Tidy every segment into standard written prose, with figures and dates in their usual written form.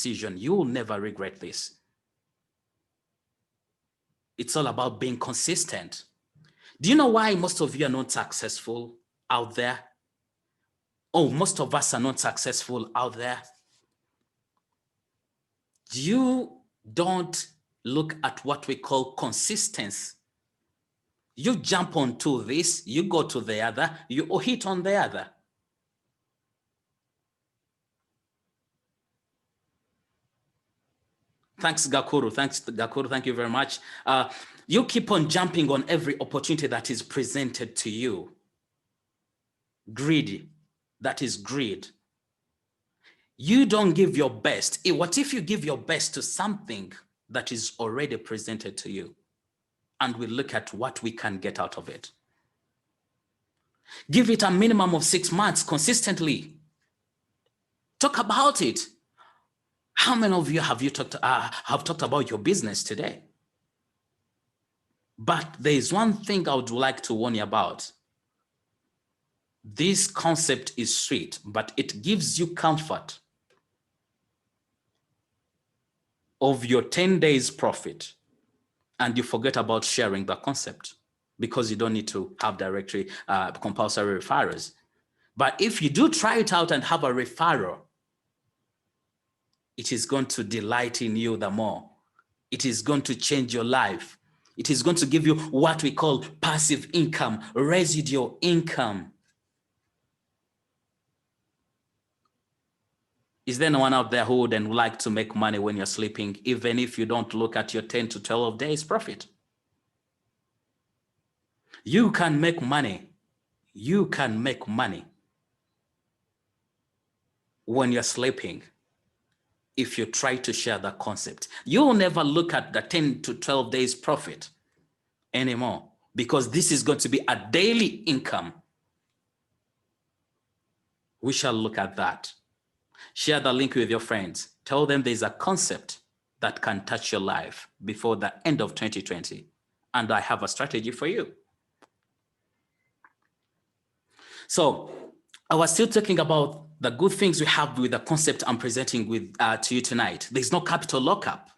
decision. You will never regret this. It's all about being consistent. Do you know why most of you are not successful out there? Oh, most of us are not successful out there. You don't look at what we call consistency. You jump onto this, you go to the other, you hit on the other. Thanks, Gakuru. Thanks, Gakuru. Thank you very much. You keep on jumping on every opportunity that is presented to you. Greedy. That is greed. You don't give your best. What if you give your best to something that is already presented to you? And we look at what we can get out of it. Give it a minimum of 6 months consistently. Talk about it. How many of you have talked about your business today? But there is one thing I would like to warn you about. This concept is sweet, but it gives you comfort of your 10 days profit, and you forget about sharing the concept because you don't need to have directory compulsory referrals. But if you do try it out and have a referral, it is going to delight in you the more. It is going to change your life. It is going to give you what we call passive income, residual income. Is there anyone out there who would like to make money when you're sleeping, even if you don't look at your 10 to 12 days profit? You can make money. You can make money when you're sleeping if you try to share that concept. You'll never look at the 10 to 12 days profit anymore because this is going to be a daily income. We shall look at that. Share the link with your friends. Tell them there's a concept that can touch your life before the end of 2020. And I have a strategy for you. So I was still talking about the good things we have with the concept I'm presenting to you tonight. There's no capital lockup.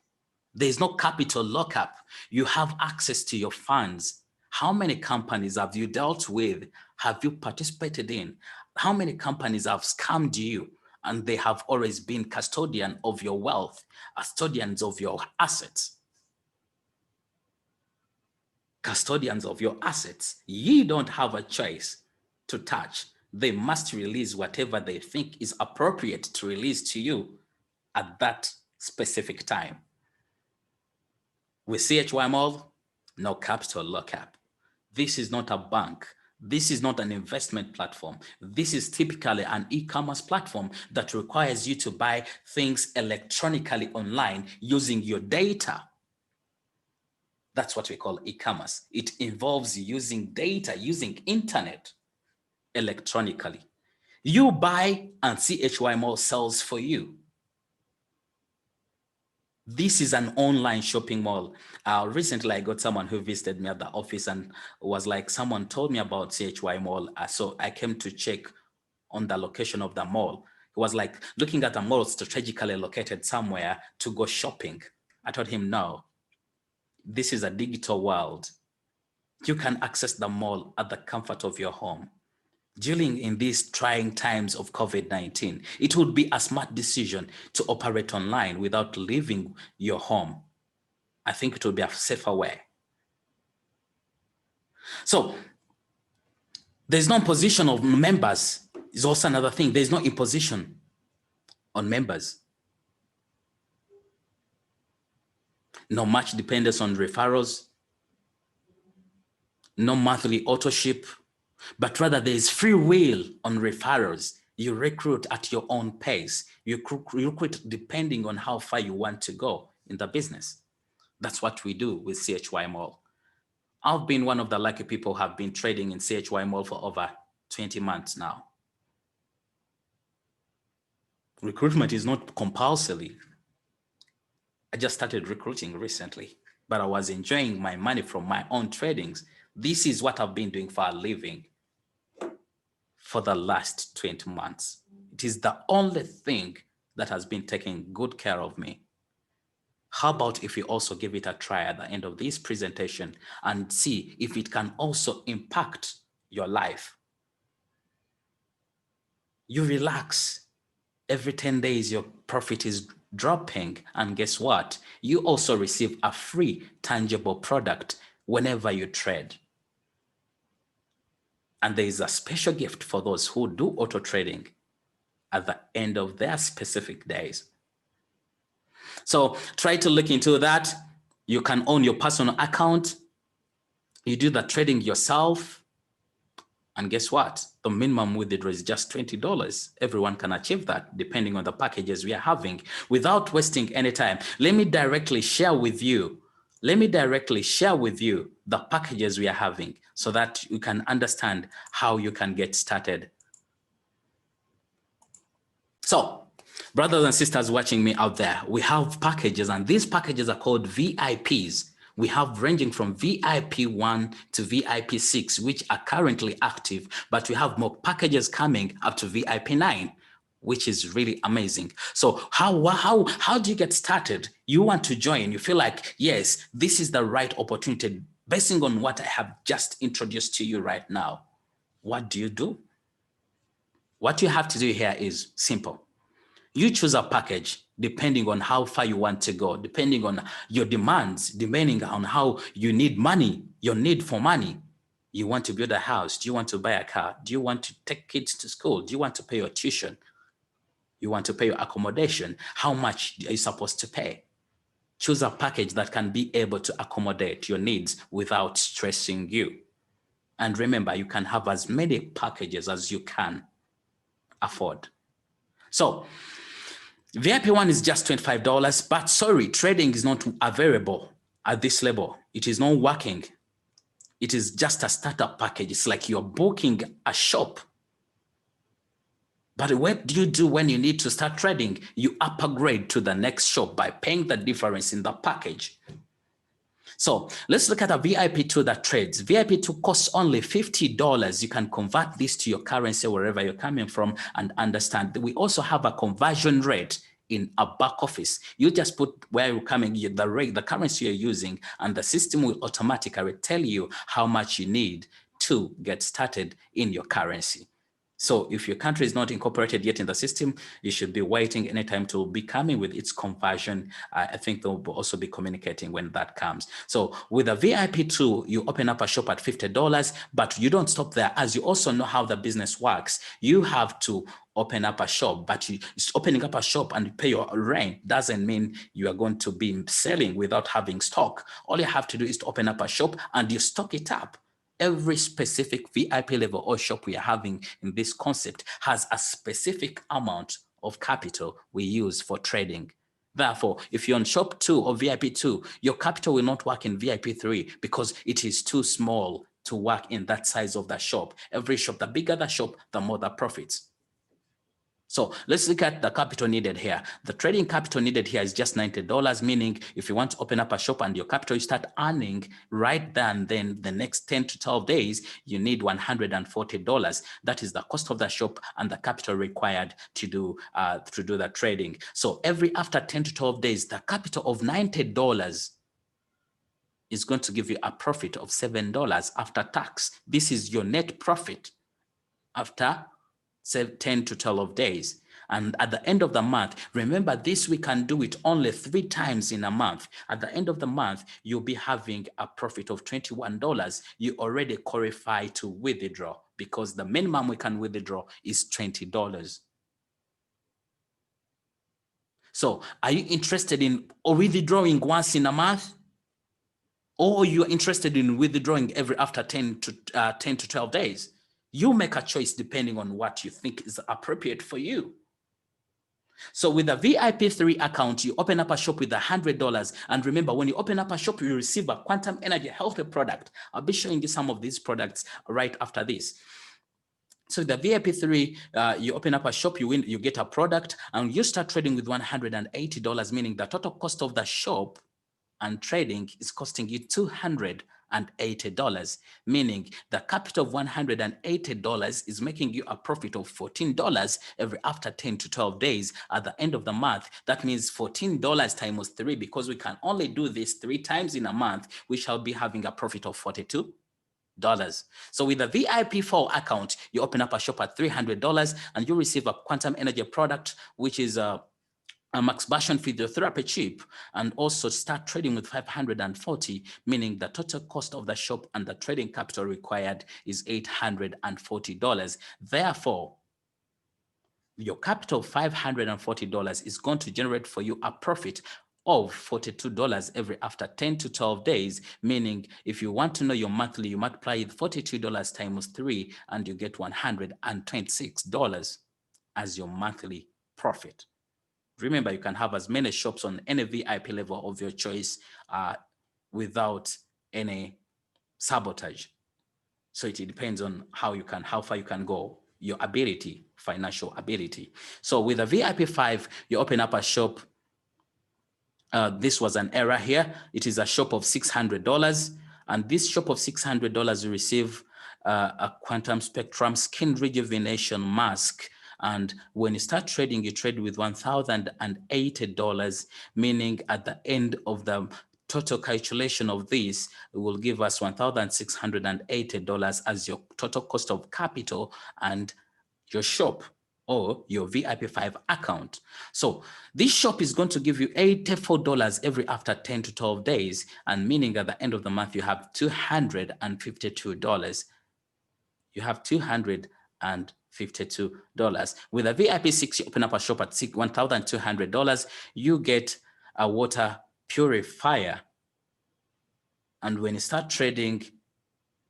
There's no capital lockup. You have access to your funds. How many companies have you dealt with? Have you participated in? How many companies have scammed you? And they have always been custodian of your wealth, custodians of your assets. Custodians of your assets. You don't have a choice to touch. They must release whatever they think is appropriate to release to you at that specific time. With CHY Mall, no capital lockup. This is not a bank. This is not an investment platform. This is typically an e-commerce platform that requires you to buy things electronically online using your data. That's what we call e-commerce. It involves using data, using internet electronically. You buy and CHY Mall sells for you. This is an online shopping mall. Recently, I got someone who visited me at the office and was like, someone told me about CHY Mall. So I came to check on the location of the mall. It was like looking at a mall strategically located somewhere to go shopping. I told him, no, this is a digital world. You can access the mall at the comfort of your home. During in these trying times of COVID-19, it would be a smart decision to operate online without leaving your home. I think it would be a safer way. So there's no imposition of members is also another thing. There's no imposition on members. No much dependence on referrals. No monthly autoship. But rather there is free will on referrals. You recruit at your own pace. You recruit depending on how far you want to go in the business. That's what we do with CHY Mall. I've been one of the lucky people who have been trading in CHY Mall for over 20 months now. Recruitment is not compulsory. I just started recruiting recently, but I was enjoying my money from my own tradings. This is what I've been doing for a living for the last 20 months. It is the only thing that has been taking good care of me. How about if you also give it a try at the end of this presentation and see if it can also impact your life? You relax. Every 10 days, your profit is dropping. And guess what? You also receive a free tangible product whenever you trade. And there is a special gift for those who do auto trading at the end of their specific days. So try to look into that. You can own your personal account. You do the trading yourself. And guess what? The minimum withdrawal is just $20. Everyone can achieve that depending on the packages we are having. Without wasting any time, let me directly share with you the packages we are having so that you can understand how you can get started. So, brothers and sisters watching me out there, we have packages, and these packages are called VIPs. We have ranging from VIP 1 to VIP 6, which are currently active, but we have more packages coming up to VIP 9, which is really amazing. So how do you get started? You want to join, you feel like, yes, this is the right opportunity based on what I have just introduced to you right now. What do you do? What you have to do here is simple. You choose a package depending on how far you want to go, depending on your demands, depending on how you need money, your need for money. You want to build a house? Do you want to buy a car? Do you want to take kids to school? Do you want to pay your tuition? You want to pay your accommodation? How much are you supposed to pay? Choose a package that can be able to accommodate your needs without stressing you. And remember, you can have as many packages as you can afford. So VIP 1 is just $25, but sorry, trading is not available at this level. It is not working. It is just a startup package. It's like you're booking a shop. But what do you do when you need to start trading? You upgrade to the next shop by paying the difference in the package. So let's look at a VIP 2 that trades. VIP 2 costs only $50. You can convert this to your currency wherever you're coming from and understand that we also have a conversion rate in a back office. You just put where you're coming, the rate, the currency you're using, and the system will automatically tell you how much you need to get started in your currency. So if your country is not incorporated yet in the system, you should be waiting anytime to be coming with its conversion. I think they'll also be communicating when that comes. So with a VIP 2, you open up a shop at $50, but you don't stop there, as you also know how the business works. You have to open up a shop, but opening up a shop and you pay your rent doesn't mean you are going to be selling without having stock. All you have to do is to open up a shop and you stock it up. Every specific VIP level or shop we are having in this concept has a specific amount of capital we use for trading. Therefore, if you're on shop 2 or VIP 2, your capital will not work in VIP 3 because it is too small to work in that size of the shop. Every shop, the bigger the shop, the more the profits. So let's look at the capital needed here. The trading capital needed here is just $90, meaning if you want to open up a shop and your capital you start earning right then the next 10 to 12 days, you need $140. That is the cost of the shop and the capital required to do the trading. So after 10 to 12 days, the capital of $90 is going to give you a profit of $7 after tax. This is your net profit after 10 to 12 days. And at the end of the month, remember this, we can do it only 3 times in a month. At the end of the month, you'll be having a profit of $21. You already qualify to withdraw because the minimum we can withdraw is $20. So are you interested in withdrawing once in a month? Or you're interested in withdrawing after 10 to 12 days? You make a choice depending on what you think is appropriate for you. So with a VIP 3 account, you open up a shop with $100. And remember, when you open up a shop, you receive a quantum energy healthy product. I'll be showing you some of these products right after this. So the VIP 3, you open up a shop, you get a product, and you start trading with $180, meaning the total cost of the shop and trading is costing you $280. $180, meaning the capital of $180 is making you a profit of $14 every after 10 to 12 days. At the end of the month, that means $14 times 3, because we can only do this 3 times in a month, we shall be having a profit of $42. So with the VIP4 account, you open up a shop at $300 and you receive a quantum energy product, which is a max version physiotherapy chip, and also start trading with 540, meaning the total cost of the shop and the trading capital required is $840. Therefore, your capital of $540 is going to generate for you a profit of $42 every after 10 to 12 days, meaning if you want to know your monthly, you multiply $42 times 3 and you get $126 as your monthly profit. Remember, you can have as many shops on any VIP level of your choice without any sabotage. So it depends on how far you can go, your ability, financial ability. So with a VIP 5, you open up a shop. This was an error here. It is a shop of $600. And this shop of $600, you receive a quantum spectrum skin rejuvenation mask. And when you start trading, you trade with $1,080, meaning at the end of the total calculation of this, it will give us $1,680 as your total cost of capital and your shop or your VIP5 account. So this shop is going to give you $84 every after 10 to 12 days, and meaning at the end of the month, you have $252. You have $252. With a VIP6, you open up a shop at $1,200. You get a water purifier. And when you start trading,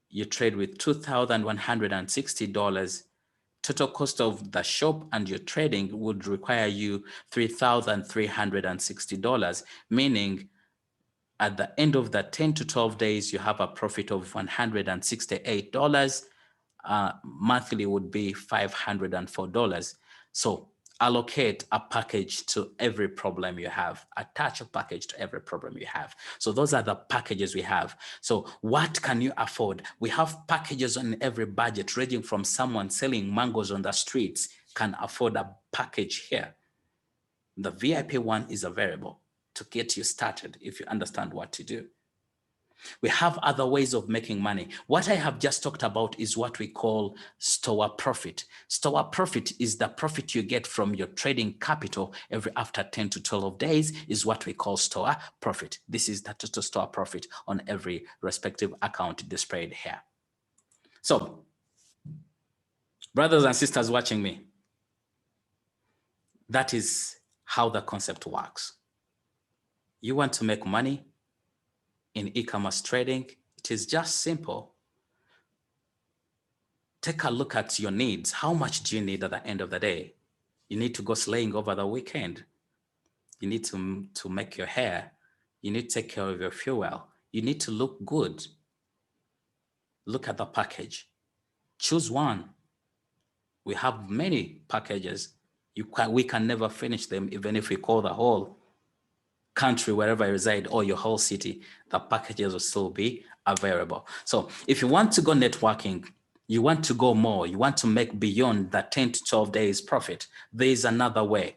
you trade with $2,160. Total cost of the shop and your trading would require you $3,360, meaning at the end of the 10 to 12 days, you have a profit of $168. Monthly would be $504. So allocate a package to every problem you have. Attach a package to every problem you have. So those are the packages we have. So what can you afford? We have packages on every budget, ranging from someone selling mangoes on the streets can afford a package here. The VIP one is available to get you started if you understand what to do. We have other ways of making money. What I have just talked about is what we call store profit. Store profit is the profit you get from your trading capital every after 10 to 12 days is what we call store profit. This is the total store profit on every respective account displayed here. So, brothers and sisters watching me, that is how the concept works. You want to make money in e-commerce trading? It is just simple. Take a look at your needs. How much do you need at the end of the day? You need to go slaying over the weekend. You need to make your hair. You need to take care of your fuel. You need to look good. Look at the package. Choose one. We have many packages. We can never finish them, even if we call the whole country, wherever you reside, or your whole city, the packages will still be available. So if you want to go networking, you want to go more, you want to make beyond that 10 to 12 days profit, there is another way.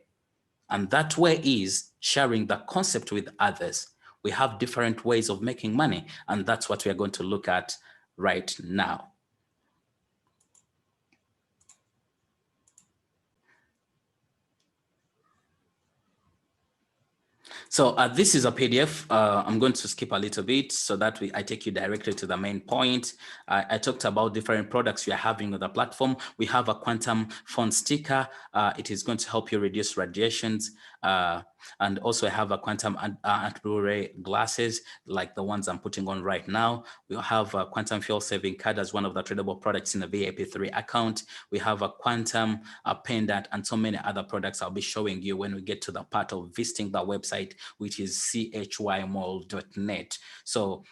And that way is sharing the concept with others. We have different ways of making money, and that's what we are going to look at right now. So this is a PDF. I'm going to skip a little bit so that I take you directly to the main point. I talked about different products we are having on the platform. We have a quantum phone sticker. It is going to help you reduce radiations. And also I have a quantum anti-Blu-ray glasses like the ones I'm putting on right now. We have a quantum fuel saving card as one of the tradable products in the VIP3 account. We have a quantum pendant and so many other products I'll be showing you when we get to the part of visiting the website, which is chymall.net. So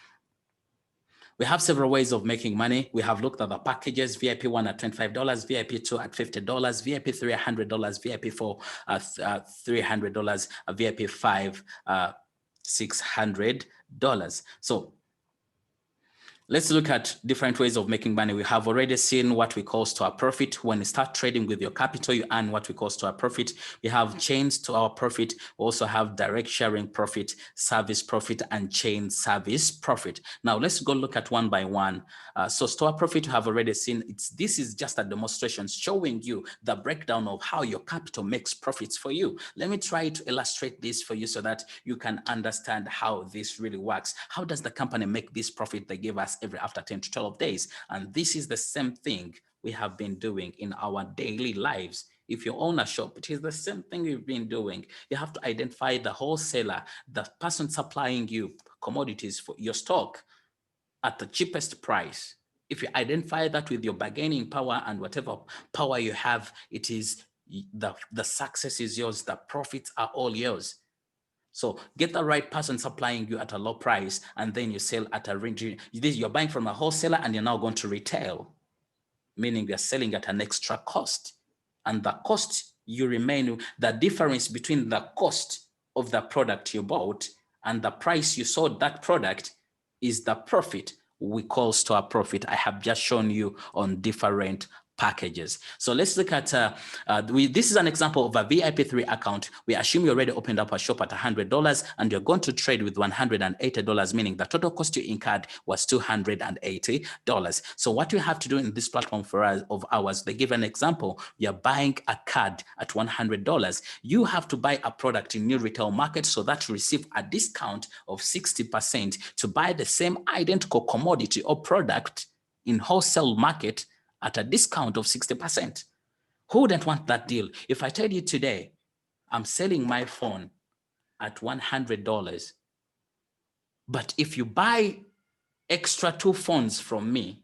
we have several ways of making money. We have looked at the packages, VIP1 at $25, VIP2 at $50, VIP3 $100, VIP4 $300, VIP5 $600. So Let's look at different ways of making money. We have already seen what we call store profit. When you start trading with your capital, you earn what we call store profit. We have chain store profit. We also have direct sharing profit, service profit, and chain service profit. Now let's go look at one by one. So store profit, you have already seen. This is just a demonstration showing you the breakdown of how your capital makes profits for you. Let me try to illustrate this for you so that you can understand how this really works. How does the company make this profit they give us every after 10 to 12 days? And this is the same thing we have been doing in our daily lives. If you own a shop, it is the same thing you've been doing. You have to identify the wholesaler, the person supplying you commodities for your stock at the cheapest price. If you identify that with your bargaining power and whatever power you have, it is the success is yours, the profits are all yours. So get the right person supplying you at a low price, and then you sell at a range. You're buying from a wholesaler and you're now going to retail, meaning you're selling at an extra cost. And the cost you remain, the difference between the cost of the product you bought and the price you sold that product is the profit we call store profit. I have just shown you on different packages. So let's look at, this is an example of a VIP3 account. We assume you already opened up a shop at $100 and you're going to trade with $180, meaning the total cost you incurred was $280. So what you have to do in this platform for us, of ours, they give an example. You're buying a card at $100. You have to buy a product in new retail market so that you receive a discount of 60% to buy the same identical commodity or product in wholesale market at a discount of 60%. Who wouldn't want that deal? If I tell you today, I'm selling my phone at $100, but if you buy extra 2 phones from me,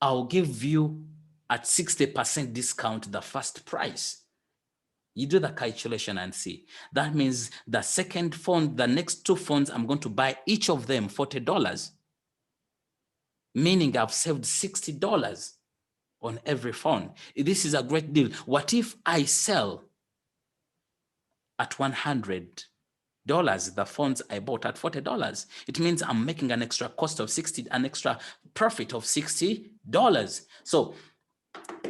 I'll give you at 60% discount the first price. You do the calculation and see. That means the second phone, the next 2 phones, I'm going to buy each of them $40. Meaning I've saved $60 on every phone. This is a great deal. What if I sell at $100 the phones I bought at $40? It means I'm making an extra cost of an extra profit of $60. So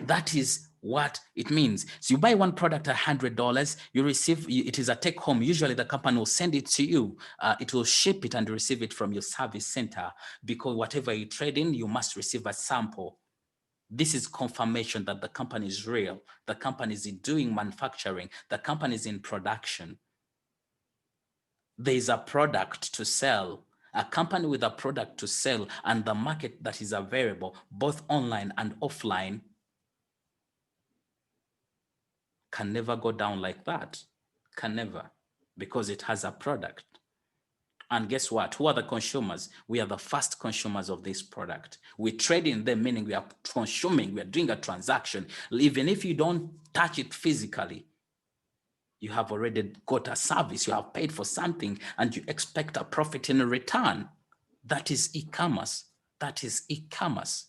that is what it means. So you buy one product at $100, you receive, it is a take home. Usually the company will send it to you. It will ship it and receive it from your service center, because whatever you trade in, you must receive a sample. This is confirmation that the company is real. The company is doing manufacturing. The company is in production. There is a product to sell. A company with a product to sell and the market that is available, both online and offline, can never go down like that. Can never, because it has a product. And guess what? Who are the consumers? We are the first consumers of this product. We trade in them, meaning we are consuming, we are doing a transaction. Even if you don't touch it physically, you have already got a service, you have paid for something, and you expect a profit in return. That is e-commerce. That is e-commerce.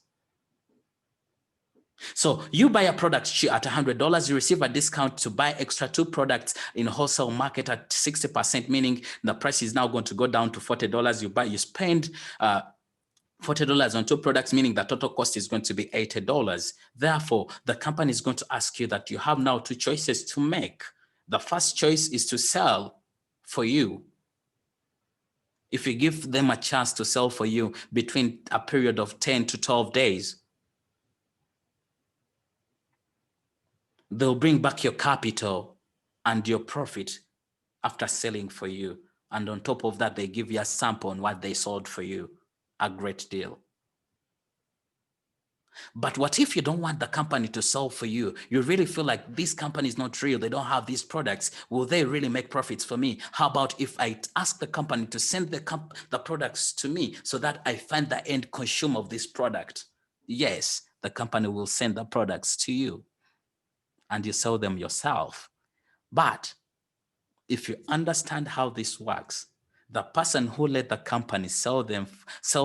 So you buy a product at $100, you receive a discount to buy extra 2 products in wholesale market at 60%, meaning the price is now going to go down to $40. You spend $40 on 2 products, meaning the total cost is going to be $80. Therefore, the company is going to ask you that you have now 2 choices to make. The first choice is to sell for you. If you give them a chance to sell for you between a period of 10 to 12 days, they'll bring back your capital and your profit after selling for you. And on top of that, they give you a sample on what they sold for you. A great deal. But what if you don't want the company to sell for you? You really feel like this company is not real. They don't have these products. Will they really make profits for me? How about if I ask the company to send the products to me so that I find the end consumer of this product? Yes, the company will send the products to you and you sell them yourself. But if you understand how this works, the person who let the company sell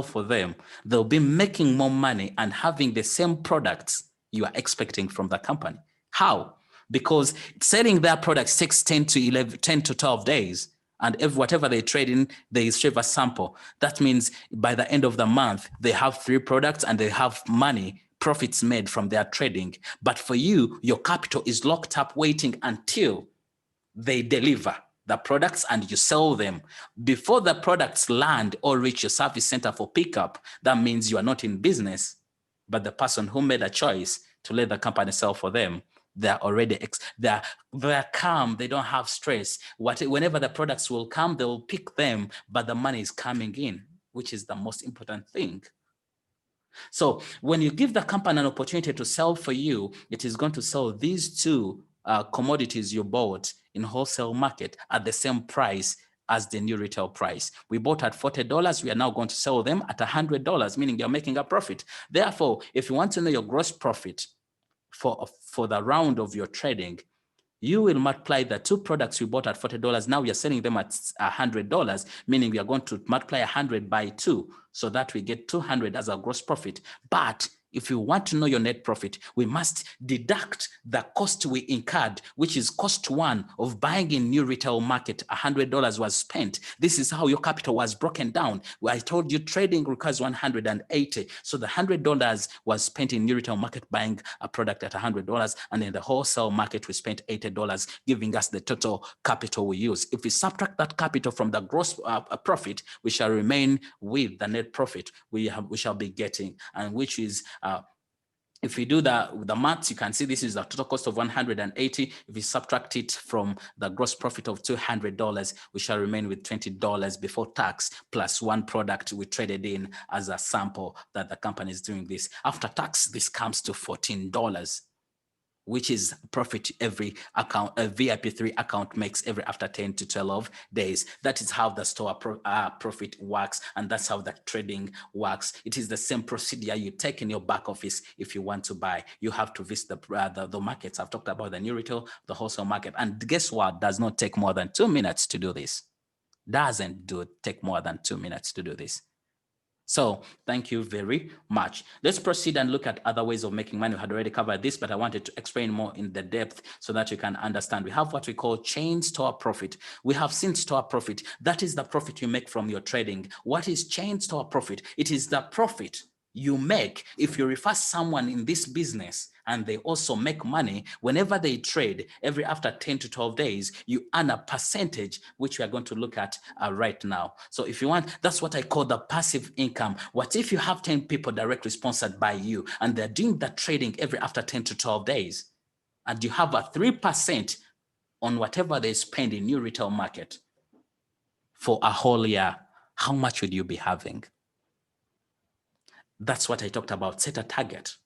for them, they'll be making more money and having the same products you are expecting from the company. How? Because selling their products takes 10 to 12 days. And whatever they trade in, they shave a sample. That means by the end of the month, they have 3 products and they have money, profits made from their trading. But for you, your capital is locked up waiting until they deliver the products and you sell them. Before the products land or reach your service center for pickup, that means you are not in business. But the person who made a choice to let the company sell for them, they're already, they're calm, they don't have stress. Whenever the products will come, they will pick them, but the money is coming in, which is the most important thing. So when you give the company an opportunity to sell for you, it is going to sell these 2 commodities you bought in wholesale market at the same price as the new retail price. We bought at $40. We are now going to sell them at $100, meaning you're making a profit. Therefore, if you want to know your gross profit for the round of your trading, you will multiply the 2 products you bought at $40. Now you're selling them at $100, meaning we are going to multiply 100 by 2 so that we get 200 as our gross profit. But if you want to know your net profit, we must deduct the cost we incurred, which is cost 1 of buying in new retail market. $100 was spent. This is how your capital was broken down. I told you trading requires 180. So the $100 was spent in new retail market buying a product at $100, and in the wholesale market we spent $80, giving us the total capital we use. If we subtract that capital from the gross profit, we shall remain with the net profit we shall be getting, and which is if we do the maths, you can see this is the total cost of 180. If we subtract it from the gross profit of $200, we shall remain with $20 before tax, plus 1 product we traded in as a sample that the company is doing this. After tax, this comes to $14, which is profit every account, a VIP3 account makes every after 10 to 12 days. That is how the store profit works, and that's how the trading works. It is the same procedure you take in your back office if you want to buy. You have to visit the markets. I've talked about the new retail, the wholesale market, and guess what? Does not take more than 2 minutes to do this. Doesn't take more than 2 minutes to do this. So thank you very much. Let's proceed and look at other ways of making money. We had already covered this, but I wanted to explain more in the depth so that you can understand. We have what we call chain store profit. We have seen store profit. That is the profit you make from your trading. What is chain store profit? It is the profit you make if you refer someone in this business and they also make money. Whenever they trade, every after 10 to 12 days, you earn a percentage, which we are going to look at right now. So if you want, that's what I call the passive income. What if you have 10 people directly sponsored by you and they're doing that trading every after 10 to 12 days, and you have a 3% on whatever they spend in new retail market for a whole year? How much would you be having? That's what I talked about. Set a target.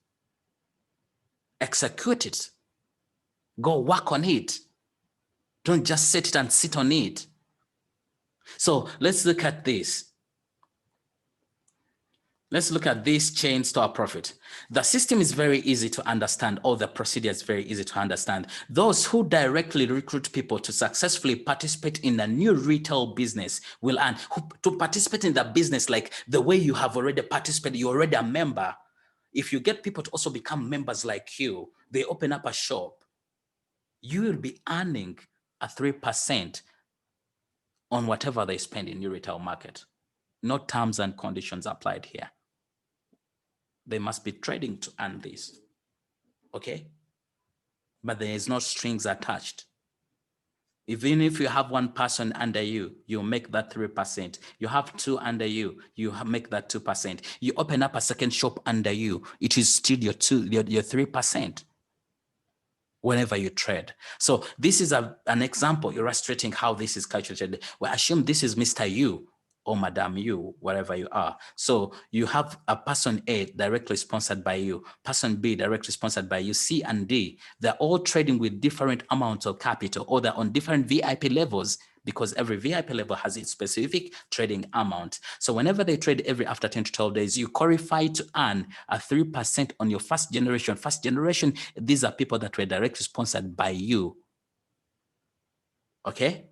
Execute it. Go work on it. Don't just set it and sit on it. So let's look at this. Let's look at this chain store profit. The system is very easy to understand, or the procedure is very easy to understand. Those who directly recruit people to successfully participate in a new retail business will earn. To participate in the business like the way you have already participated, you're already a member. If you get people to also become members like you, they open up a shop, you will be earning a 3% on whatever they spend in your retail market. No terms and conditions applied here. They must be trading to earn this, okay? But there is no strings attached. Even if you have 1 person under you, you make that 3%. You have 2 under you, you make that 2%. You open up a second shop under you, it is still your 3% whenever you trade. So this is an example illustrating how this is calculated. We assume this is Mr. U or Madam U, wherever you are. So you have a person A directly sponsored by you, person B directly sponsored by you, C and D. They're all trading with different amounts of capital, or they're on different VIP levels, because every VIP level has its specific trading amount. So whenever they trade every after 10 to 12 days, you qualify to earn a 3% on your first generation. First generation, these are people that were directly sponsored by you. Okay?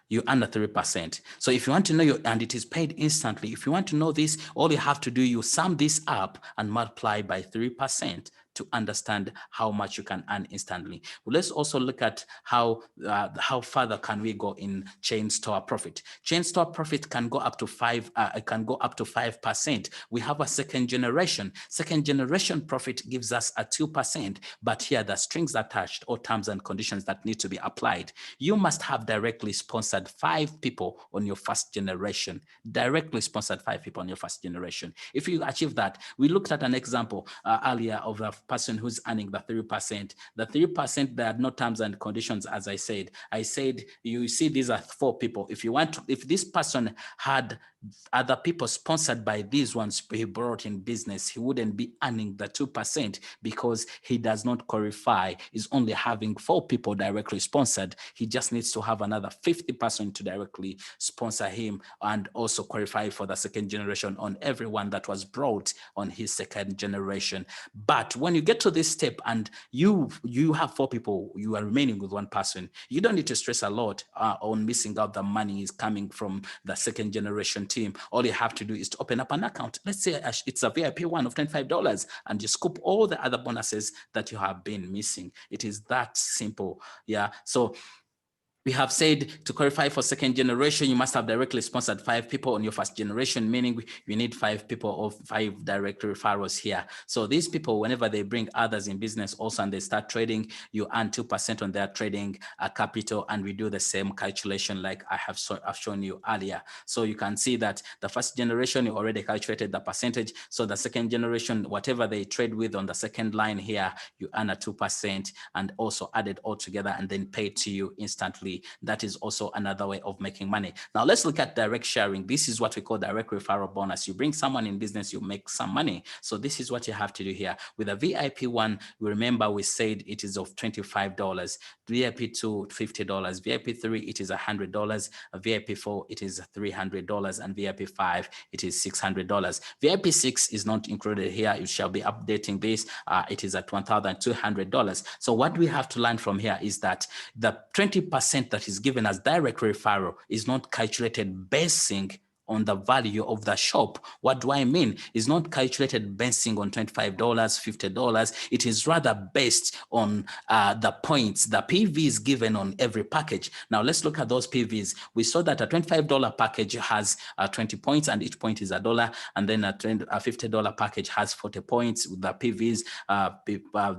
You earn a 3%. So if you want to know and it is paid instantly, if you want to know this, all you have to do, you sum this up and multiply by 3% to understand how much you can earn instantly. Let's also look at how further can we go in chain store profit. Chain store profit can go up to 5%. We have a second generation. Second generation profit gives us a 2%, but here the strings attached or terms and conditions that need to be applied. You must have directly sponsored 5 people on your first generation. Directly sponsored 5 people on your first generation. If you achieve that, we looked at an example earlier of a person who's earning the 3%. The 3%, there are no terms and conditions, as I said. You see, these are 4 people. If this person had other people sponsored by these ones he brought in business, he wouldn't be earning the 2% because he does not qualify. He's only having 4 people directly sponsored. He just needs to have another 50 person to directly sponsor him and also qualify for the second generation on everyone that was brought on his second generation. But when you get to this step and you have 4 people, you are remaining with 1 person, you don't need to stress a lot on missing out the money is coming from the second generation team. All you have to do is to open up an account. Let's say it's a VIP one of $25 and you scoop all the other bonuses that you have been missing. It is that simple. Yeah. So we have said to qualify for second generation, you must have directly sponsored 5 people on your first generation, meaning you need 5 people or 5 direct referrals here. So these people, whenever they bring others in business also and they start trading, you earn 2% on their trading capital, and we do the same calculation like I've shown you earlier. So you can see that the first generation, you already calculated the percentage. So the second generation, whatever they trade with on the second line here, you earn a 2% and also add it all together and then pay to you instantly. That is also another way of making money. Now let's look at direct sharing. This is what we call direct referral bonus. You bring someone in business, you make some money. So this is what you have to do here. With a VIP one, remember we said it is of $25, VIP 2, $50, VIP 3, it is $100, VIP 4, it is $300, and VIP 5, it is $600. VIP 6 is not included here. You shall be updating this. It is at $1,200. So what we have to learn from here is that the 20% that is given as direct referral is not calculated basing on the value of the shop. What do I mean? It's not calculated basing on $25, $50. It is rather based on the points, the PVs given on every package. Now let's look at those PVs. We saw that a $25 package has 20 points and each point is $1, and then a $50 package has 40 points with the PVs.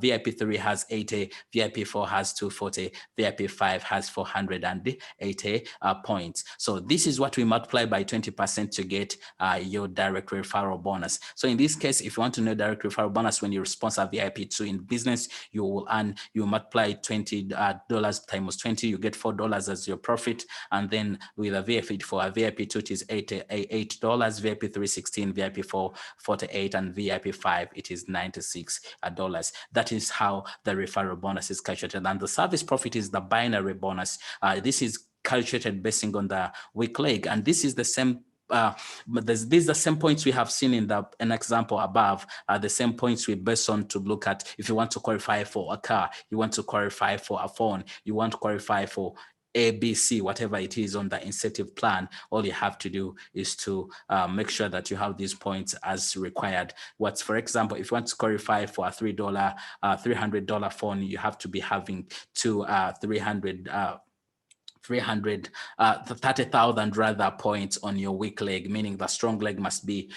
VIP 3 has 80, VIP 4 has 240, VIP 5 has 480 points. So this is what we multiply by 20% to get your direct referral bonus. So in this case, if you want to know direct referral bonus, when you sponsor VIP 2 in business, you will earn, you multiply $20 times 20, you get $4 as your profit. And then with a VIP for a VIP 2, it is $88, VIP 3, 16, VIP 4, 48, and VIP 5, it is $96. That is how the referral bonus is calculated. And the service profit is the binary bonus. This is calculated basing on the weak leg, and this is the same. But these are the same points we have seen in an example above, the same points we base on to look at if you want to qualify for a car, you want to qualify for a phone, you want to qualify for ABC, whatever it is on the incentive plan. All you have to do is to make sure that you have these points as required. For example, if you want to qualify for a $300 phone, you have to be having 30,000 rather points on your weak leg, meaning the strong leg must be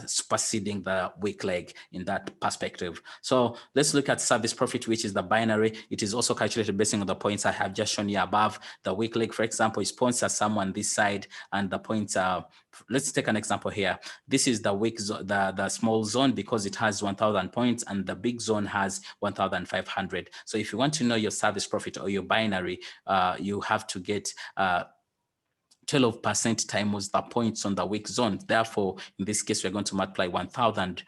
superseding the weak leg in that perspective. So let's look at service profit, which is the binary. It is also calculated based on the points I have just shown you above. The weak leg, for example, is points at someone this side, and the points are, let's take an example here. This is the weak zone, the small zone, because it has 1,000 points, and the big zone has 1,500. So if you want to know your service profit or your binary, you have to get 12% times the points on the weak zone. Therefore, in this case, we're going to multiply 1,000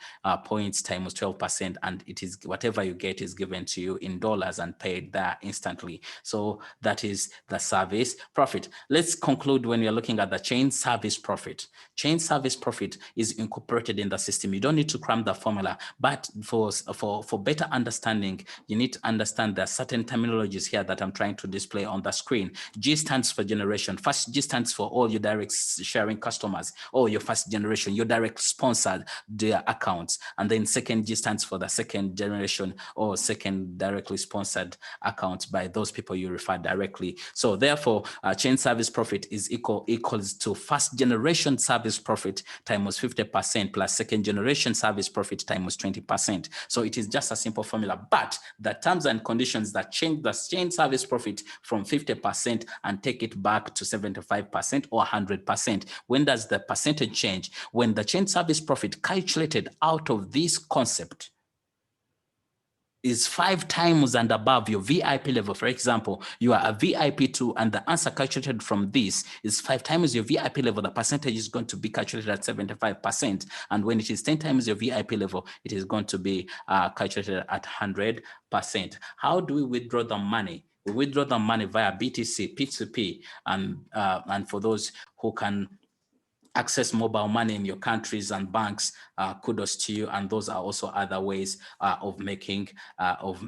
points times 12%, and it is whatever you get is given to you in dollars and paid there instantly. So that is the service profit. Let's conclude when you're looking at the chain service profit. Chain service profit is incorporated in the system. You don't need to cram the formula, but for better understanding, you need to understand there are certain terminologies here that I'm trying to display on the screen. G stands for generation. First, G stands stands for all your direct sharing customers, or your first generation, your direct sponsored their accounts. And then second G stands for the second generation or second directly sponsored accounts by those people you refer directly. So therefore, chain service profit is equals to first generation service profit times 50% plus second generation service profit times 20%. So it is just a simple formula, but the terms and conditions that change the chain service profit from 50% and take it back to 75% or 100%. When does the percentage change? When the chain service profit calculated out of this concept is 5 times and above your VIP level. For example, you are a VIP 2 and the answer calculated from this is 5 times your VIP level, the percentage is going to be calculated at 75%. And when it is 10 times your VIP level, it is going to be calculated at 100%. How do we withdraw the money? We withdraw the money via BTC, P2P, and for those who can access mobile money in your countries and banks, kudos to you. And those are also other ways of making, of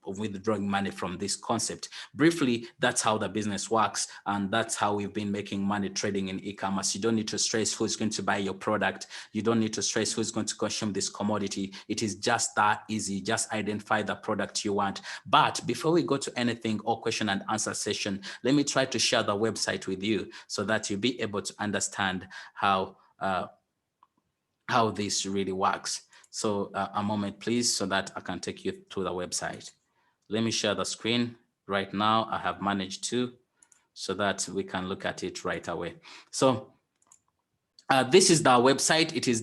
withdrawing money from this concept. Briefly, that's how the business works. And that's how we've been making money trading in e-commerce. You don't need to stress who's going to buy your product. You don't need to stress who's going to consume this commodity. It is just that easy. Just identify the product you want. But before we go to anything or question and answer session, let me try to share the website with you so that you'll be able to understand how this really works. So a moment, please, so that I can take you to the website. Let me share the screen right now. I have managed to, so that we can look at it right away. So this is the website. It is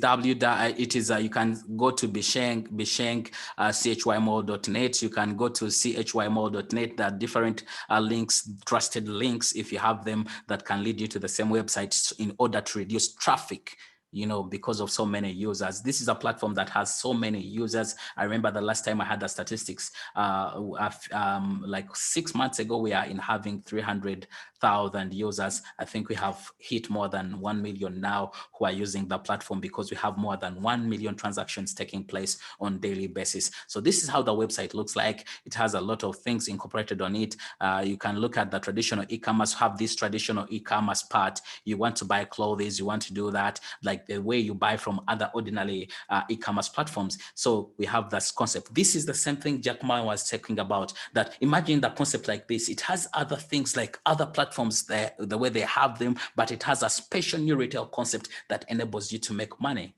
you can go to chymall.net. You can go to chymall.net. There are different links, trusted links, if you have them, that can lead you to the same website in order to reduce traffic, you know, because of so many users. This is a platform that has so many users. I remember the last time I had the statistics, like 6 months ago, we are in having 300,000 users. I think we have hit more than 1 million now who are using the platform, because we have more than 1 million transactions taking place on a daily basis. So this is how the website looks like. It has a lot of things incorporated on it. You can look at the traditional e-commerce, have this traditional e-commerce part. You want to buy clothes, you want to do that, like the way you buy from other ordinary e-commerce platforms. So we have this concept. This is the same thing Jack Ma was talking about, that imagine the concept like this. It has other things like other platforms there, the way they have them, but it has a special new retail concept that enables you to make money.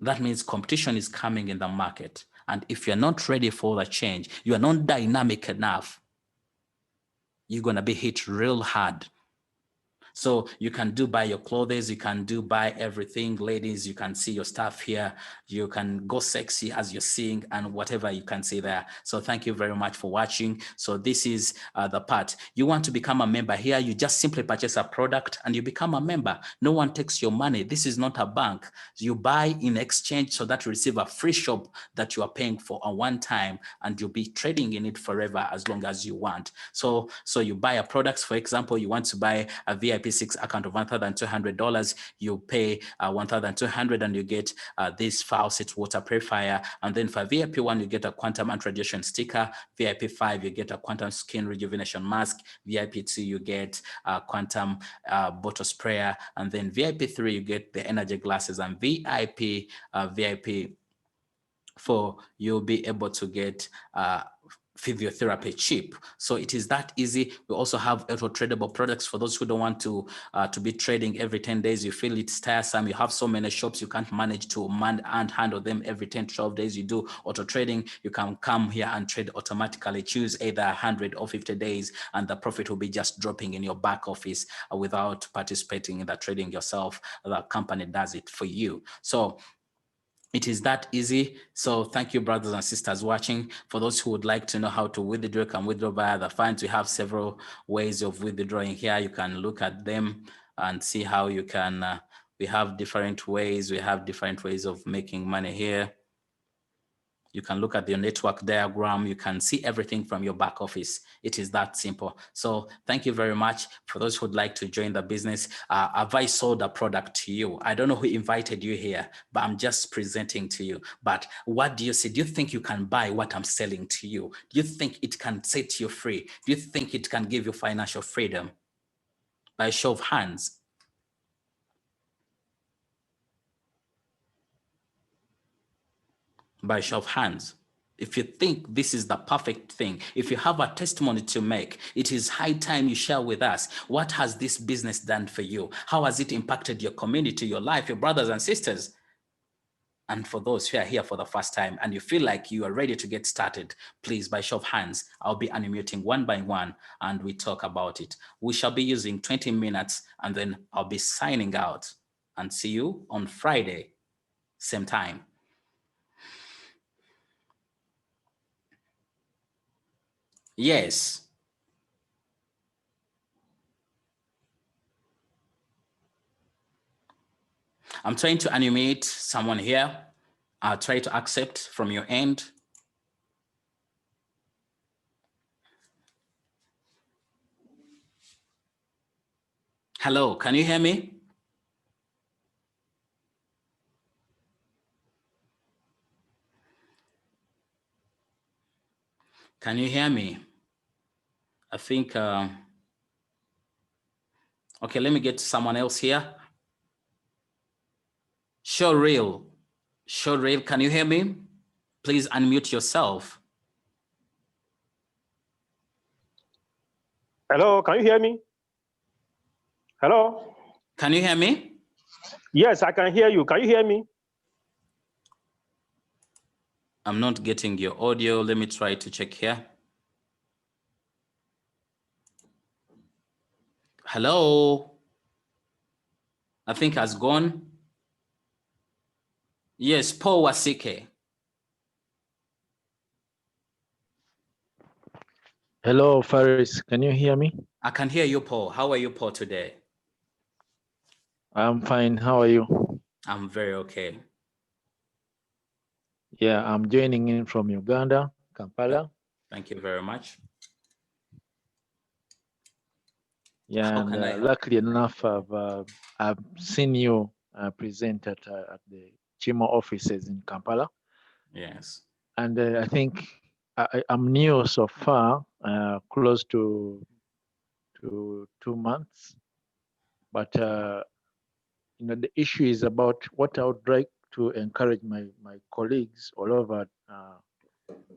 That means competition is coming in the market. And if you're not ready for the change, you are not dynamic enough, you're going to be hit real hard. So you can buy your clothes, you can buy everything. Ladies, you can see your stuff here. You can go sexy as you're seeing, and whatever you can see there. So thank you very much for watching. So this is the part. You want to become a member here. You just simply purchase a product and you become a member. No one takes your money. This is not a bank. You buy in exchange so that you receive a free shop that you are paying for a one time, and you'll be trading in it forever as long as you want. So you buy a product. For example, you want to buy a VIP 6 account of $1,200, you pay $1,200 and you get this faucet water purifier. And then for VIP 1, you get a quantum anti-radiation sticker. VIP 5, you get a quantum skin rejuvenation mask. VIP 2, you get a quantum bottle sprayer. And then VIP 3, you get the energy glasses. And VIP 4, you'll be able to get physiotherapy chip. So it is that easy. We also have auto tradable products for those who don't want to be trading every 10 days. You feel it's tiresome. You have so many shops, you can't manage to and handle them every 10, 12 days. You do auto trading. You can come here and trade automatically. Choose either 100 or 50 days, and the profit will be just dropping in your back office without participating in the trading yourself. The company does it for you. So it is that easy. So thank you, brothers and sisters watching. For those who would like to know how to withdraw, can withdraw via the funds. We have several ways of withdrawing here. You can look at them and see how you can, we have different ways. We have different ways of making money here. You can look at your network diagram. You can see everything from your back office. It is that simple. So thank you very much. For those who'd like to join the business, have I sold a product to you? I don't know who invited you here, but I'm just presenting to you. But what do you say? Do you think you can buy what I'm selling to you? Do you think it can set you free? Do you think it can give you financial freedom? By show of hands. By show of hands. If you think this is the perfect thing, if you have a testimony to make, it is high time you share with us. What has this business done for you? How has it impacted your community, your life, your brothers and sisters? And for those who are here for the first time and you feel like you are ready to get started, please, by show of hands, I'll be unmuting one by one and we talk about it. We shall be using 20 minutes and then I'll be signing out, and see you on Friday, same time. Yes. I'm trying to animate someone here. I'll try to accept from your end. Hello, can you hear me? Can you hear me? I think, okay, let me get someone else here. Showreel, can you hear me? Please unmute yourself. Hello, can you hear me? Hello? Can you hear me? Yes, I can hear you. Can you hear me? I'm not getting your audio. Let me try to check here. Hello? I think has gone. Yes, Paul Wasike. Hello, Faris. Can you hear me? I can hear you, Paul. How are you, Paul, today? I'm fine. How are you? I'm very okay. Yeah, I'm joining in from Uganda, Kampala. Thank you very much. Yeah, How and can I help? luckily enough, I've seen you present at the Chimo offices in Kampala. Yes. And I think I'm new so far, close to 2 months. But the issue is about what I would like to encourage my colleagues all over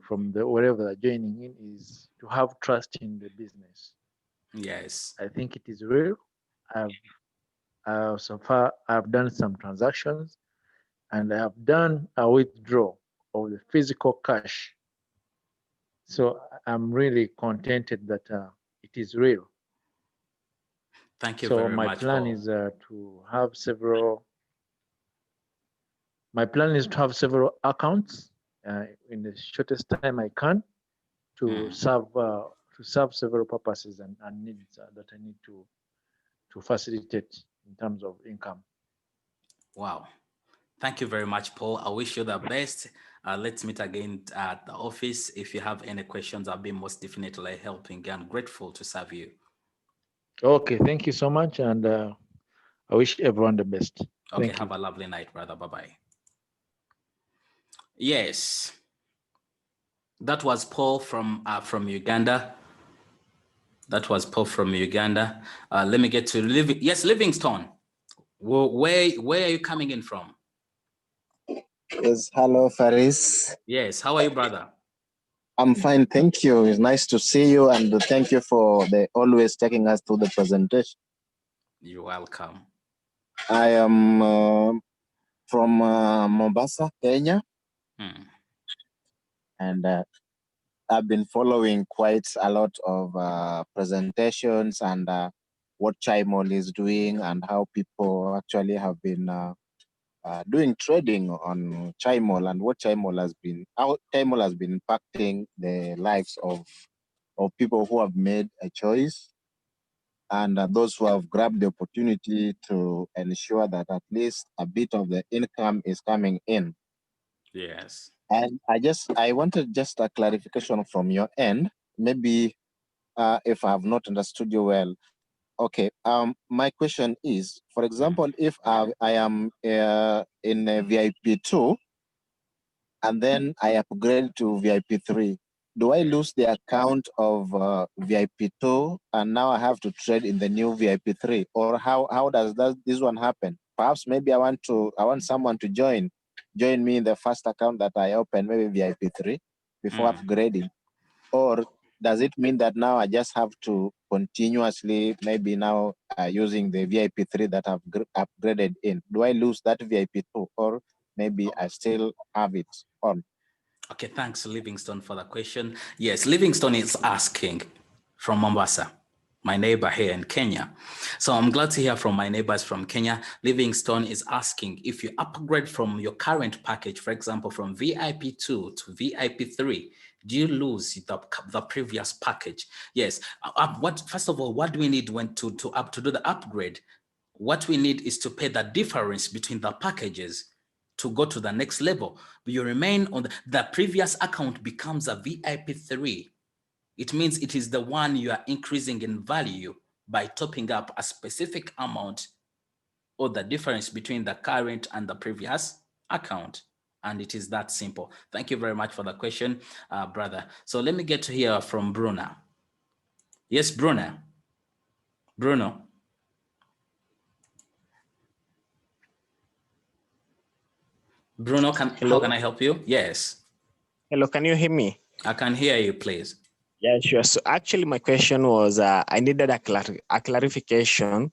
from wherever they're joining in is to have trust in the business. Yes. I think it is real. So far I've done some transactions and I have done a withdrawal of the physical cash. So I'm really contented that it is real. Thank you so very my much. plan Paul. is to have several. My plan is to have several accounts in the shortest time I can to serve several purposes and needs that I need to facilitate in terms of income. Wow. Thank you very much, Paul. I wish you the best. Let's meet again at the office. If you have any questions, I'll be most definitely helping and grateful to serve you. Okay, thank you so much. And I wish everyone the best. Okay, Thank have you. a lovely night, brother. Bye-bye. Yes. That was Paul from Uganda. That was Paul from Uganda. Let me get to Livingstone. Where are you coming in from? Yes, hello, Faris. Yes, how are you, brother? I'm fine, thank you. It's nice to see you, and thank you for always taking us through the presentation. You're welcome. I am from Mombasa, Kenya, and I've been following quite a lot of presentations and what Chimol is doing and how people actually have been doing trading on Chimol and what how Chimol has been impacting the lives of people who have made a choice and those who have grabbed the opportunity to ensure that at least a bit of the income is coming in. Yes. And I wanted just a clarification from your end. Maybe if I have not understood you well. Okay. My question is, for example, if I am in a VIP2 and then I upgrade to VIP3, do I lose the account of VIP2 and now I have to trade in the new VIP3, or how does this one happen? Perhaps maybe I want someone to join me in the first account that I open, maybe VIP3, before upgrading, or does it mean that now I just have to continuously maybe now using the VIP3 that I've upgraded in? Do I lose that VIP2, or maybe I still have it on? Okay, thanks, Livingstone, for the question. Yes, Livingstone is asking from Mombasa, my neighbor here in Kenya. So I'm glad to hear from my neighbors from Kenya. Livingstone is asking, if you upgrade from your current package, for example, from VIP2 to VIP3, do you lose the previous package? Yes. First of all, what do we need to do the upgrade? What we need is to pay the difference between the packages to go to the next level. But you remain on the previous account becomes a VIP3. It means it is the one you are increasing in value by topping up a specific amount, or the difference between the current and the previous account. And it is that simple. Thank you very much for the question, brother. So let me get to hear from Bruno. Yes, Bruno. Bruno. Bruno, how can I help you? Yes. Hello, can you hear me? I can hear you, please. Yeah, sure. So actually my question was, I needed a clarification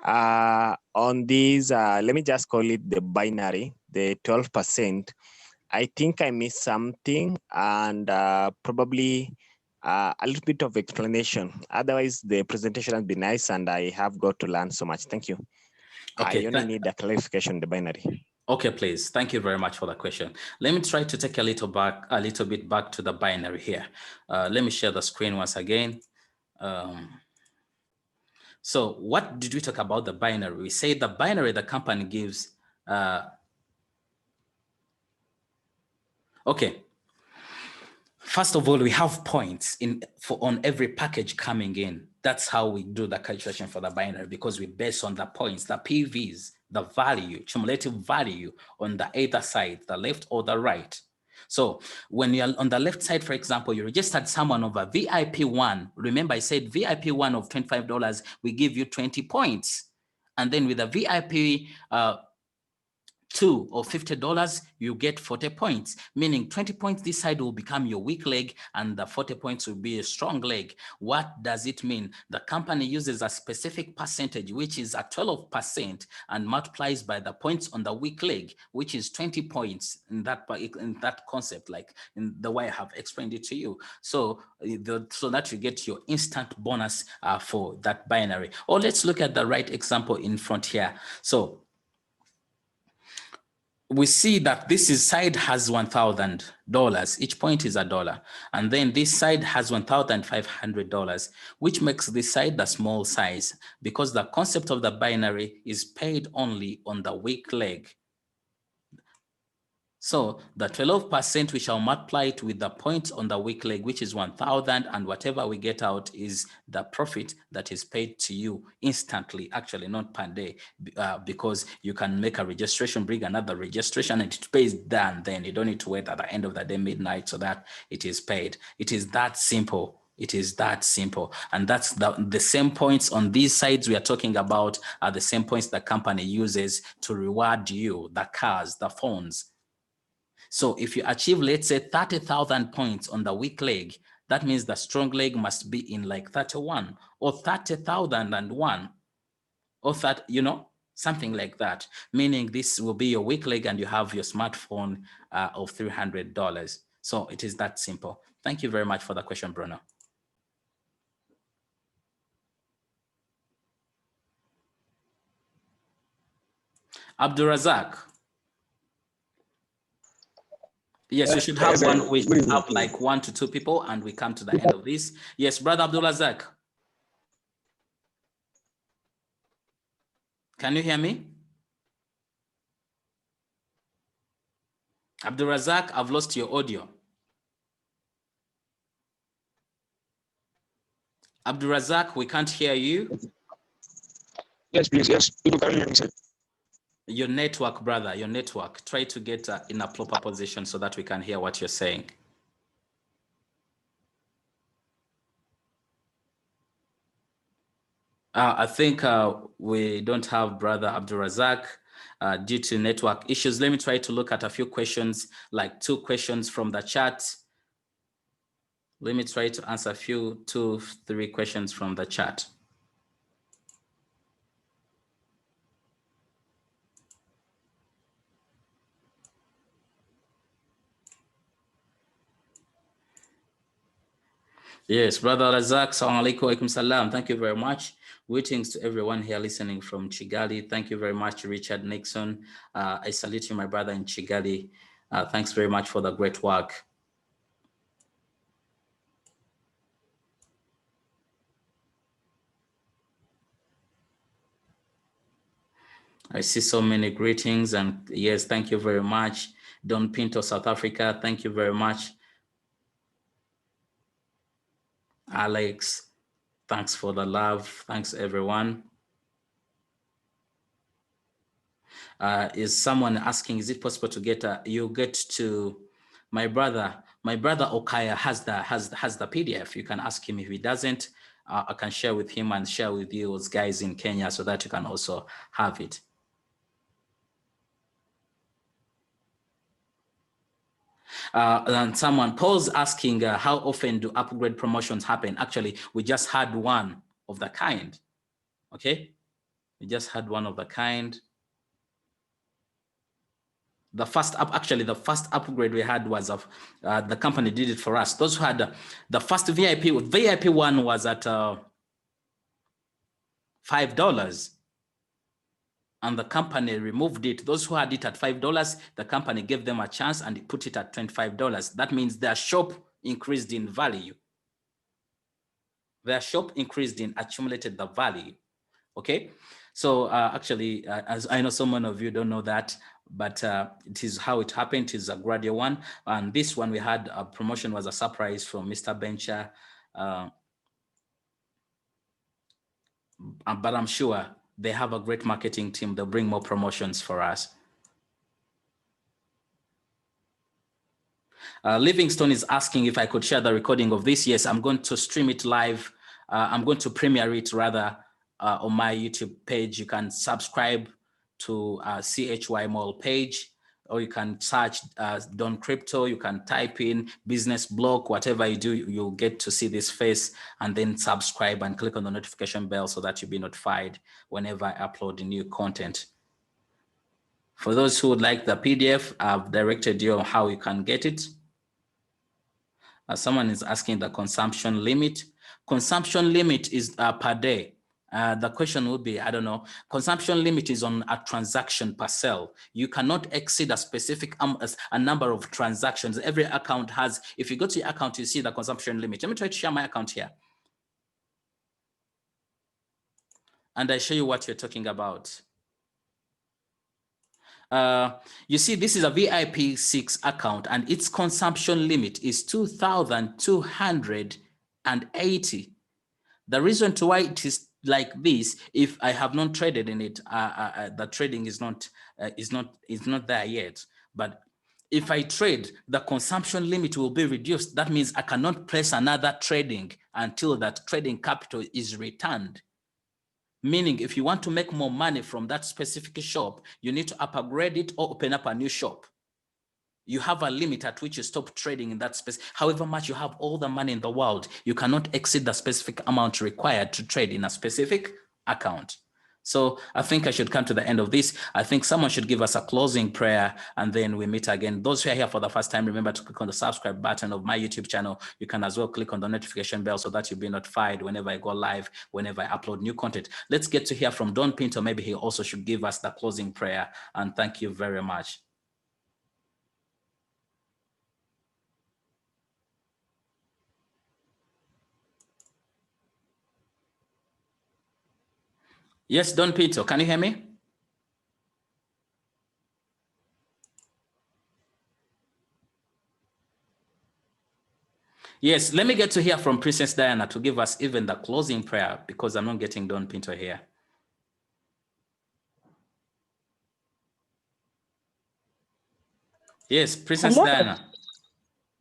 on these, let me just call it the binary, the 12%. I think I missed something, and probably a little bit of explanation. Otherwise, the presentation has been nice and I have got to learn so much. Thank you. Okay, I only need a clarification on the binary. Okay, please. Thank you very much for the question. Let me try to take a little bit back to the binary here. Let me share the screen once again. So what did we talk about the binary? We say the binary the company gives. Okay. First of all, we have points on every package coming in. That's how we do the calculation for the binary, because we base on the points, the PVs, the value, cumulative value on the either side, the left or the right. So when you're on the left side, for example, you registered someone over VIP1. Remember, I said VIP1 of $25, we give you 20 points. And then with a VIP 2 or $50, you get 40 points, meaning 20 points this side will become your weak leg and the 40 points will be a strong leg. What does it mean? The company uses a specific percentage, which is a 12%, and multiplies by the points on the weak leg, which is 20 points in that concept, like in the way I have explained it to you. So, so that you get your instant bonus for that binary. Or let's look at the right example in front here. So we see that this side has $1,000. Each point is $1. And then this side has $1,500, which makes this side the small size, because the concept of the binary is paid only on the weak leg. So the 12%, we shall multiply it with the point on the weak leg, which is 1,000, and whatever we get out is the profit that is paid to you instantly, actually not per day, because you can make a registration, bring another registration, and it pays done. Then you don't need to wait at the end of the day, midnight, so that it is paid. It is that simple. It is that simple. And that's the same points on these sides we are talking about are the same points the company uses to reward you, the cars, the phones. So if you achieve, let's say 30,000 points on the weak leg, that means the strong leg must be in like 31 or 30,001 or that, something like that. Meaning this will be your weak leg and you have your smartphone of $300. So it is that simple. Thank you very much for the question, Bruno. Abdurazak. Yes, we should have one. We should have like 1 to 2 people, and we come to the end of this. Yes, Brother Abdulrazak. Can you hear me? Abdul Razak, I've lost your audio. Abdul Razak, we can't hear you. Yes, please. Yes, people can hear me, sir. Your network, brother, your network. Try to get in a proper position so that we can hear what you're saying. I think we don't have brother Abdul Razak due to network issues. Let me try to look at a few questions, like 2 questions from the chat. Let me try to answer a few, 2, 3 questions from the chat. Yes, brother Razak, salam alaikum, salam. Thank you very much. Greetings to everyone here listening from Chigali. Thank you very much, Richard Nixon. I salute you, my brother in Chigali. Thanks very much for the great work. I see so many greetings, and yes, thank you very much. Don Pinto, South Africa, thank you very much. Alex, thanks for the love. Thanks, everyone. Is someone asking, is it possible to get you get to my brother Okaya has the PDF. You can ask him. If he doesn't, I can share with him and share with you guys in Kenya so that you can also have it. And someone, Paul's asking, how often do upgrade promotions happen? Actually, we just had one of the kind, okay? We just had one of the kind. The first upgrade we had was of the company did it for us. Those who had the first VIP one was at $5, and the company removed it. Those who had it at $5, the company gave them a chance and put it at $25. That means their shop increased in value. Their shop increased in accumulated the value. Okay, so actually, as I know so many of you don't know that, but it is how it happened. It is a gradual one, and this one we had a promotion was a surprise from Mr. Bencher, but I'm sure they have a great marketing team. They'll bring more promotions for us. Livingstone is asking if I could share the recording of this. Yes, I'm going to stream it live. I'm going to premiere it rather on my YouTube page. You can subscribe to CHY Mall page, or you can search DONCRYPTO. You can type in business blog, whatever you do, you'll get to see this face, and then subscribe and click on the notification bell so that you'll be notified whenever I upload new content. For those who would like the PDF, I've directed you on how you can get it. Someone is asking the consumption limit. Consumption limit is per day. The question would be, I don't know, consumption limit is on a transaction per cell. You cannot exceed a specific a number of transactions. Every account has, if you go to your account, you see the consumption limit. Let me try to share my account here. And I show you what you're talking about. You see, this is a VIP 6 account, and its consumption limit is 2,280. The reason to why it is like this, if I have not traded in it, the trading is not there yet. But if I trade, the consumption limit will be reduced. That means I cannot place another trading until that trading capital is returned. Meaning, if you want to make more money from that specific shop, you need to upgrade it or open up a new shop. You have a limit at which you stop trading in that space. However much you have all the money in the world, you cannot exceed the specific amount required to trade in a specific account. So I think I should come to the end of this. I think someone should give us a closing prayer, and then we meet again. Those who are here for the first time, remember to click on the subscribe button of my YouTube channel. You can as well click on the notification bell so that you'll be notified whenever I go live, whenever I upload new content. Let's get to hear from Don Pinto. Maybe he also should give us the closing prayer. And thank you very much. Yes, Don Pinto, can you hear me? Yes, let me get to hear from Princess Diana to give us even the closing prayer, because I'm not getting Don Pinto here. Yes, Princess Hello. Diana.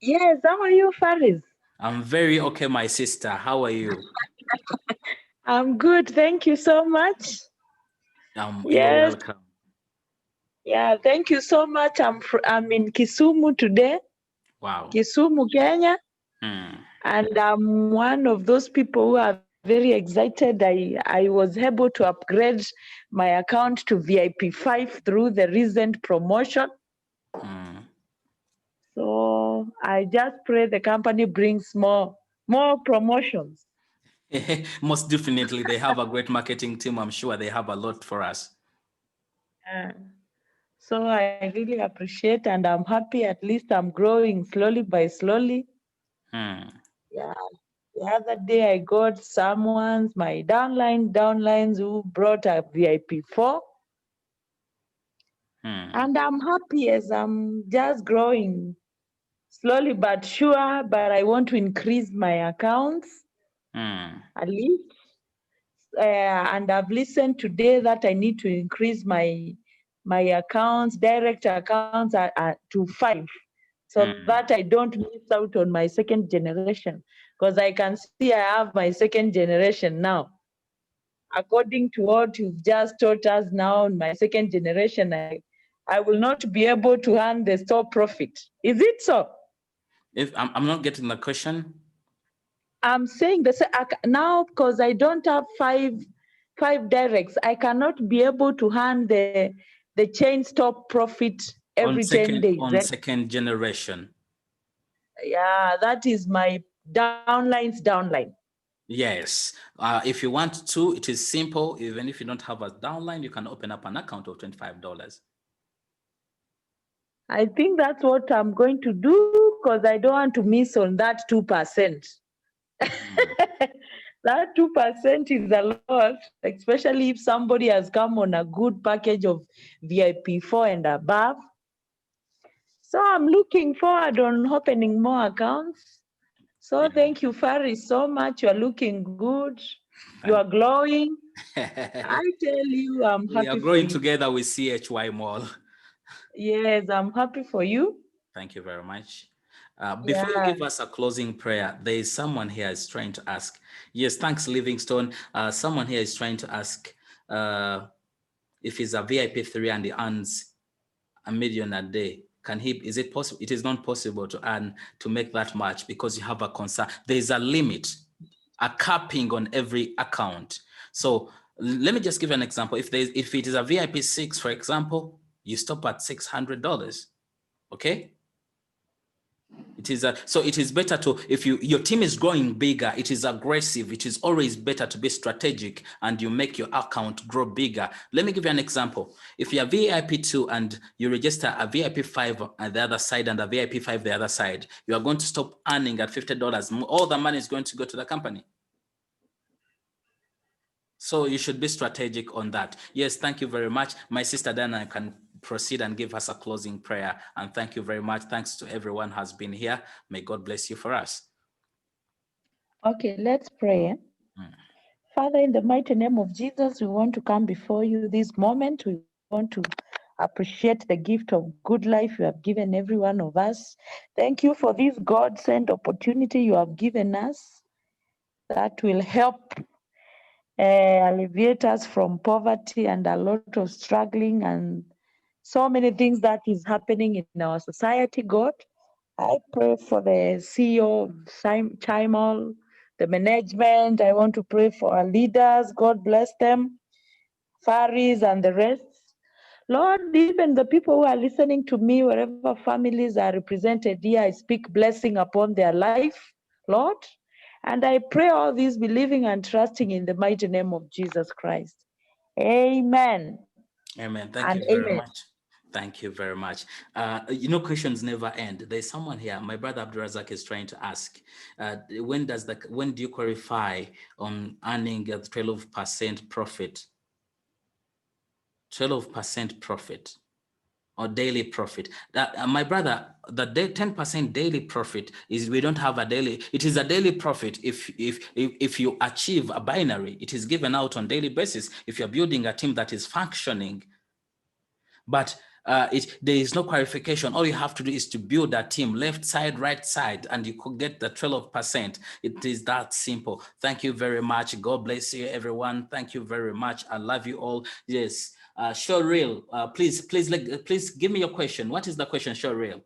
Yes, how are you, Faris? I'm very okay, my sister. How are you? I'm good. Thank you so much. You're Yes. welcome. Yeah, thank you so much. I'm in Kisumu today. Wow. Kisumu, Kenya. Hmm. And I'm one of those people who are very excited. I was able to upgrade my account to VIP 5 through the recent promotion. Hmm. So I just pray the company brings more promotions. Most definitely, they have a great marketing team. I'm sure they have a lot for us. So I really appreciate, and I'm happy. At least I'm growing slowly by slowly. Yeah. The other day I got my downlines who brought a VIP 4. And I'm happy as I'm just growing slowly but sure, but I want to increase my accounts at least. And I've listened today that I need to increase my accounts, direct accounts to 5, so that I don't miss out on my second generation. Because I can see I have my second generation now. According to what you've just taught us now, in my second generation, I will not be able to earn the store profit. Is it so? If I'm not getting the question. I'm saying this now, because I don't have five directs, I cannot be able to earn the chain stop profit every 10 days. On second generation. Yeah, that is my downline. Yes. If you want to, it is simple. Even if you don't have a downline, you can open up an account of $25. I think that's what I'm going to do, because I don't want to miss on that 2%. That 2% is a lot, especially if somebody has come on a good package of VIP 4 and above. So I'm looking forward on opening more accounts. So thank you, Faris, so much. You are looking good. You are glowing. I tell you, I'm happy. We are growing together with CHY Mall. Yes, I'm happy for you. Thank you very much. Before you give us a closing prayer, there is someone here is trying to ask. Yes, thanks, Livingstone. Someone here is trying to ask if he's a VIP 3 and he earns $1 million a day. Is it possible? It is not possible to make that much, because you have a concern. There is a limit, a capping on every account. So let me just give you an example. If it is a VIP 6, for example, you stop at $600. Okay. So it is better to, if your team is growing bigger, it is aggressive, it is always better to be strategic and you make your account grow bigger. Let me give you an example. If you're VIP 2 and you register a VIP 5 at the other side and a VIP 5 the other side, you are going to stop earning at $50. All the money is going to go to the company. So you should be strategic on that. Yes, thank you very much. My sister Dana can proceed and give us a closing prayer. And thank you very much. Thanks to everyone who has been here. May God bless you for us. Okay, let's pray. Father, in the mighty name of Jesus, we want to come before you this moment. We want to appreciate the gift of good life you have given every one of us. Thank you for this God-sent opportunity you have given us that will help alleviate us from poverty and a lot of struggling and so many things that is happening in our society, God. I pray for the CEO of Chimol, the management. I want to pray for our leaders. God bless them, Faris and the rest. Lord, even the people who are listening to me, wherever families are represented here, I speak blessing upon their life, Lord. And I pray all these believing and trusting in the mighty name of Jesus Christ. Amen. Amen. Thank you very much. Thank you very much. Questions never end. There's someone here. My brother Abdurazak is trying to ask, when do you qualify on earning a 12% profit? 12% profit. or daily profit. My brother, the 10% daily profit is, we don't have a daily, it is a daily profit if you achieve a binary. It is given out on daily basis if you're building a team that is functioning. But there is no qualification. All you have to do is to build a team, left side, right side, and you could get the 12%. It is that simple. Thank you very much. God bless you, everyone. Thank you very much. I love you all. Yes. Showreel, please give me your question. What is the question, Showreel?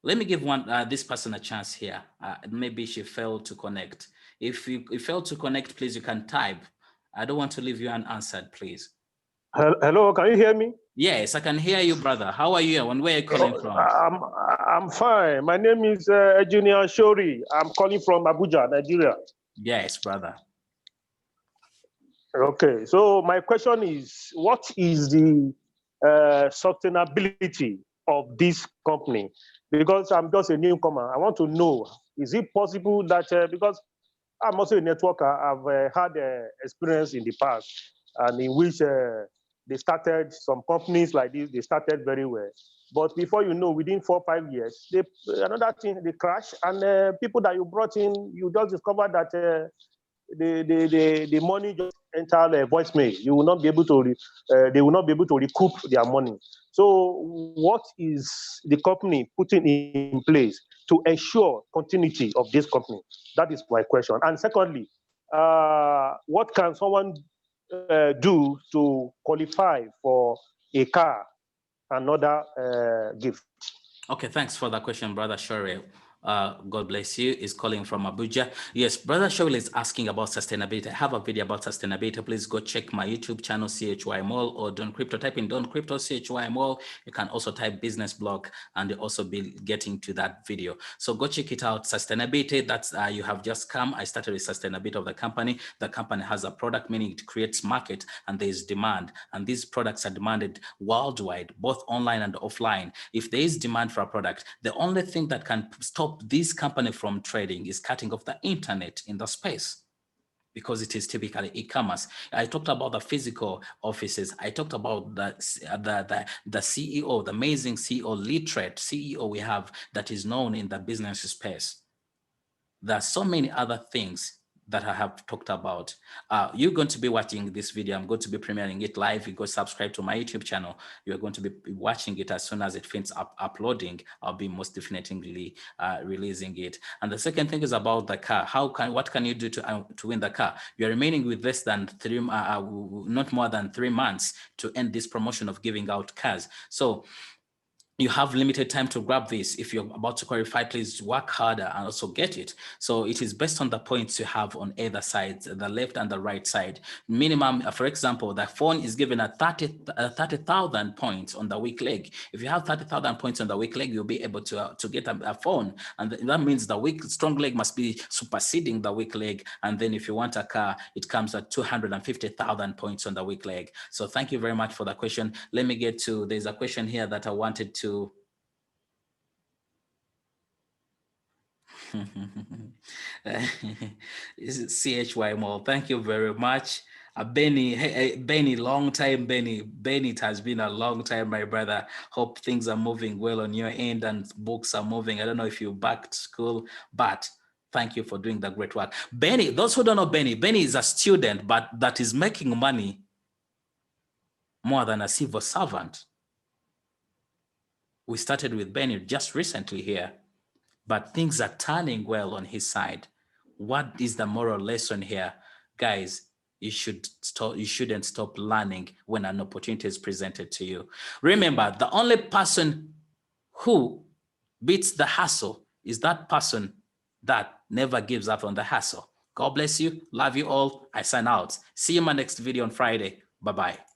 Let me give this person a chance here. Maybe she failed to connect. If you failed to connect, please, you can type. I don't want to leave you unanswered, please. Hello, can you hear me? Yes, I can hear you, brother. How are you and where are you calling from? I'm fine. My name is Junior Shori. I'm calling from Abuja, Nigeria. Yes, brother. Okay, so my question is, what is the sustainability of this company? Because I'm just a newcomer, I want to know, is it possible that, because I'm also a networker, I've had experience in the past, and in which they started some companies like this, they started very well. But before you know, within 4 or 5 years, another thing, they crash, and people that you brought in, you just discover that the money just enter the voicemail. You will not be able to, they will not be able to recoup their money. So what is the company putting in place to ensure continuity of this company? That is my question. And secondly, what can someone do to qualify for a car, another gift? Okay, thanks for that question, brother Shorel. God bless you. Is calling from Abuja. Yes, brother Shorel is asking about sustainability. I have a video about sustainability. Please go check my YouTube channel, CHY Mall, or DONCRYPTO. Type in DONCRYPTO CHY Mall. You can also type business blog, and you'll also be getting to that video. So go check it out. Sustainability, that's you have just come. I started with sustainability of the company. The company has a product, meaning it creates market, and there is demand. And these products are demanded worldwide, both online and offline. If there is demand for a product, the only thing that can stop this company from trading is cutting off the internet in the space, because it is typically e-commerce. I talked about the physical offices. I talked about the CEO, the amazing CEO, literate CEO we have that is known in the business space. There are so many other things that I have talked about. You're going to be watching this video. I'm going to be premiering it live. You go subscribe to my YouTube channel. You're going to be watching it as soon as it finishes uploading. I'll be most definitely releasing it. And the second thing is about the car. What can you do to win the car? You're remaining with less than not more than 3 months to end this promotion of giving out cars. So you have limited time to grab this. If you're about to qualify, please work harder and also get it. So it is based on the points you have on either side, the left and the right side. Minimum, for example, the phone is given at 30,000 points on the weak leg. If you have 30,000 points on the weak leg, you'll be able to get a phone. And that means the strong leg must be superseding the weak leg. And then if you want a car, it comes at 250,000 points on the weak leg. So thank you very much for the question. Let me get to, there's a question here that I wanted to CHY Mall. Thank you very much. Benny, hey, Benny, long time, Benny. Benny, it has been a long time, my brother. Hope things are moving well on your end and books are moving. I don't know if you're back to school, but thank you for doing the great work. Benny, those who don't know Benny, Benny is a student, but that is making money more than a civil servant. We started with Benny just recently here, but things are turning well on his side. What is the moral lesson here? Guys, you shouldn't stop learning when an opportunity is presented to you. Remember, the only person who beats the hustle is that person that never gives up on the hustle. God bless you. Love you all. I sign out. See you in my next video on Friday. Bye-bye.